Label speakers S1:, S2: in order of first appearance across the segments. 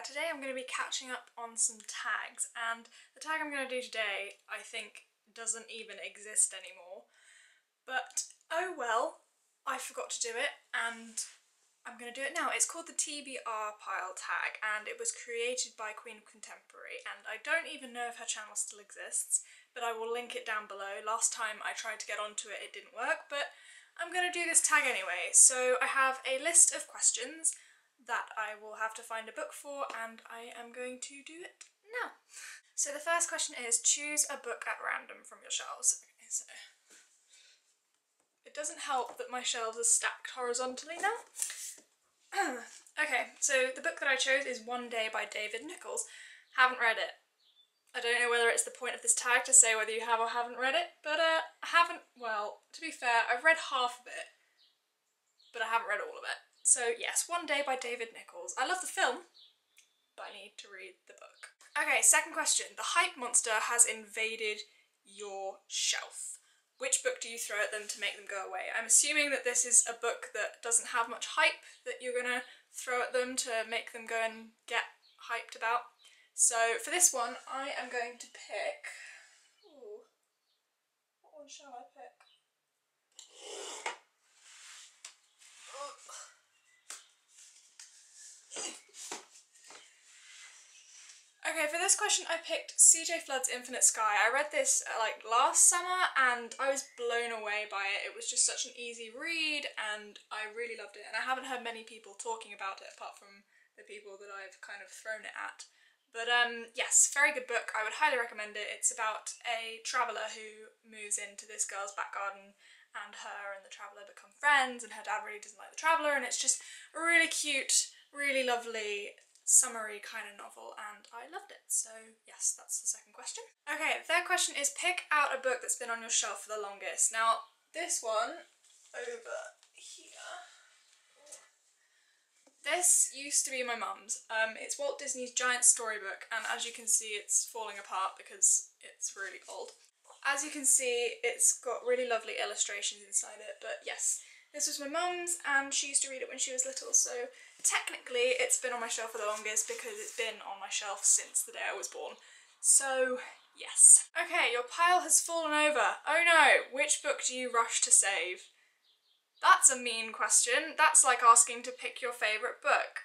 S1: Today I'm going to be catching up on some tags, and the tag I'm going to do today I think doesn't even exist anymore, but oh well, I forgot to do it and I'm going to do it now. It's called the TBR Pile Tag and it was created by Queen of Contemporary, and I don't even know if her channel still exists, but I will link it down below. Last time I tried to get onto it, it didn't work, but I'm going to do this tag anyway. So I have a list of questions that I will have to find a book for, and I am going to do it now. So the first question is, choose a book at random from your shelves. Okay, so it doesn't help that my shelves are stacked horizontally now. Okay, so the book that I chose is One Day by David Nichols. Haven't read it. I don't know whether it's the point of this tag to say whether you have or haven't read it, but I haven't, well, to be fair, I've read half of it, but I haven't read all of it. So yes, One Day by David Nichols. I love the film, but I need to read the book. Okay, second question. The hype monster has invaded your shelf. Which book do you throw at them to make them go away? I'm assuming that this is a book that doesn't have much hype that you're gonna throw at them to make them go and get hyped about. So for this one, I am going to pick... Ooh, what one shall I pick? Okay, for this question I picked CJ Flood's Infinite Sky. I read this like last summer and I was blown away by it. It was just such an easy read and I really loved it, and I haven't heard many people talking about it apart from the people that I've kind of thrown it at. But yes, very good book. I would highly recommend it. It's about a traveller who moves into this girl's back garden, and her and the traveller become friends, and her dad really doesn't like the traveller, and it's just a really cute, really lovely, summery kind of novel, and I loved it. So yes, that's the second question. Okay, the third question is, pick out a book that's been on your shelf for the longest. Now, this one over here, this used to be my mum's. It's Walt Disney's Giant Storybook, and as you can see it's falling apart because it's really old. As you can see, it's got really lovely illustrations inside it, but yes, this was my mum's and she used to read it when she was little, so technically it's been on my shelf for the longest because it's been on my shelf since the day I was born. So yes. Okay, your pile has fallen over. Oh no, which book do you rush to save? That's a mean question. That's like asking to pick your favourite book.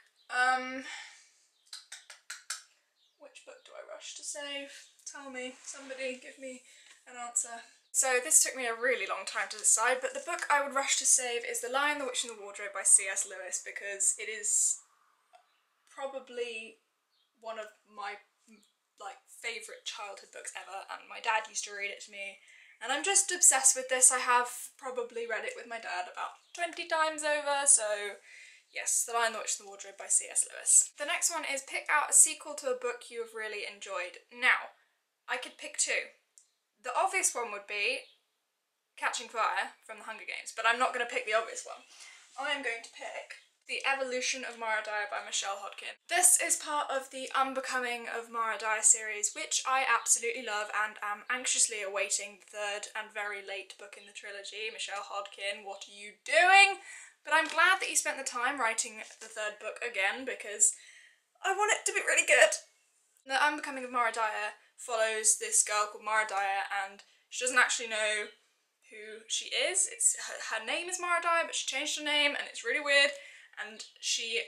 S1: Which book do I rush to save? Tell me, somebody give me an answer. So this took me a really long time to decide, but the book I would rush to save is The Lion, the Witch and the Wardrobe by C.S. Lewis, because it is probably one of my favourite childhood books ever, and my dad used to read it to me, and I'm just obsessed with this. I have probably read it with my dad about 20 times over, so yes, The Lion, the Witch and the Wardrobe by C.S. Lewis. The next one is, pick out a sequel to a book you have really enjoyed. Now, I could pick two. The obvious one would be Catching Fire from The Hunger Games, but I'm not going to pick the obvious one. I am going to pick The Evolution of Mara Dyer by Michelle Hodkin. This is part of the Unbecoming of Mara Dyer series, which I absolutely love and am anxiously awaiting the third and very late book in the trilogy. Michelle Hodkin, what are you doing? But I'm glad that you spent the time writing the third book again, because I want it to be really good. The Unbecoming of Mara Dyer follows this girl called Mara Dyer, and she doesn't actually know who she is. It's her name is Mara Dyer, but she changed her name, and it's really weird. And she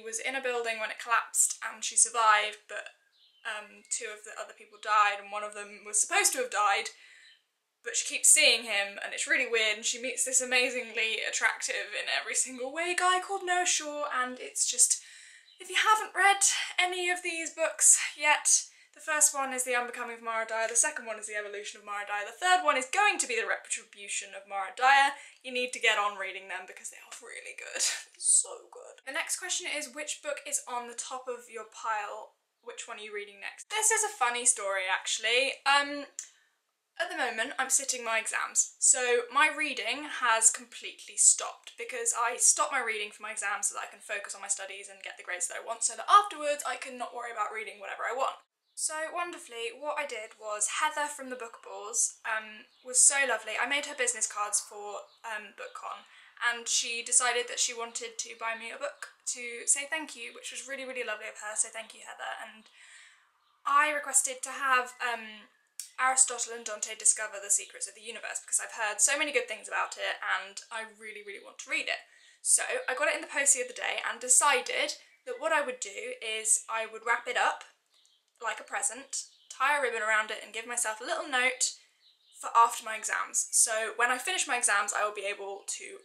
S1: was in a building when it collapsed, and she survived, but two of the other people died, and one of them was supposed to have died, but she keeps seeing him, and it's really weird, and she meets this amazingly attractive in every single way guy called Noah Shaw, and it's just, if you haven't read any of these books yet, the first one is The Unbecoming of Mara Dyer, the second one is The Evolution of Mara Dyer, the third one is going to be The Retribution of Mara Dyer. You need to get on reading them because they are really good. So good. The next question is, which book is on the top of your pile? Which one are you reading next? This is a funny story, actually. At the moment, I'm sitting my exams, so my reading has completely stopped because I stopped my reading for my exams so that I can focus on my studies and get the grades that I want, so that afterwards I can not worry about reading whatever I want. So wonderfully, what I did was, Heather from the Bookables was so lovely. I made her business cards for BookCon, and she decided that she wanted to buy me a book to say thank you, which was really, really lovely of her, so thank you, Heather. And I requested to have Aristotle and Dante discover the secrets of the universe because I've heard so many good things about it and I really, really want to read it. So I got it in the post the other day and decided that what I would do is I would wrap it up like a present, tie a ribbon around it and give myself a little note for after my exams. So when I finish my exams I will be able to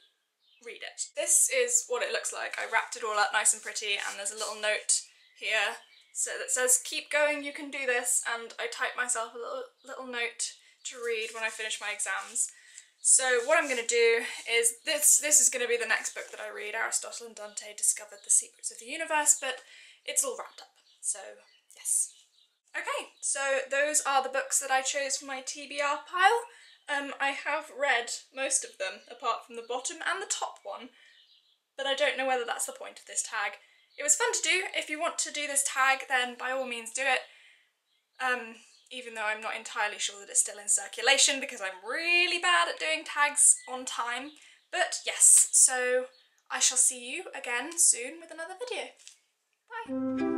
S1: read it. This is what it looks like. I wrapped it all up nice and pretty and there's a little note here that says keep going, you can do this, and I typed myself a little note to read when I finish my exams. So what I'm going to do is, this is going to be the next book that I read. Aristotle and Dante discovered the secrets of the universe, but it's all wrapped up, so yes. Okay, so those are the books that I chose for my TBR pile. I have read most of them, apart from the bottom and the top one, but I don't know whether that's the point of this tag. It was fun to do. If you want to do this tag, then by all means do it. Even though I'm not entirely sure that it's still in circulation because I'm really bad at doing tags on time. But yes, so I shall see you again soon with another video. Bye!